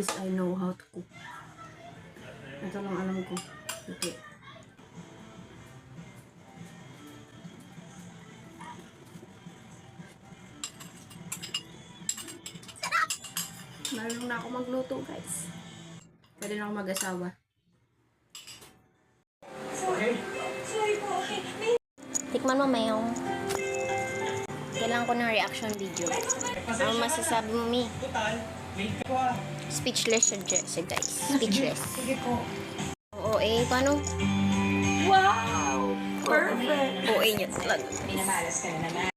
I know how to cook. Ito lang alam ko. Okay. Marunong na ako magluto, guys. Pwede na ako mag-asawa. Tikman mo, Mayong. Kailangan ko ng reaction video. Ano masasabi mo, Mi? Speechless siya, guys. Speechless. Sige po. Oo, paano? Wow! Perfect! Oo, niya talaga. Minamalas ka na naman.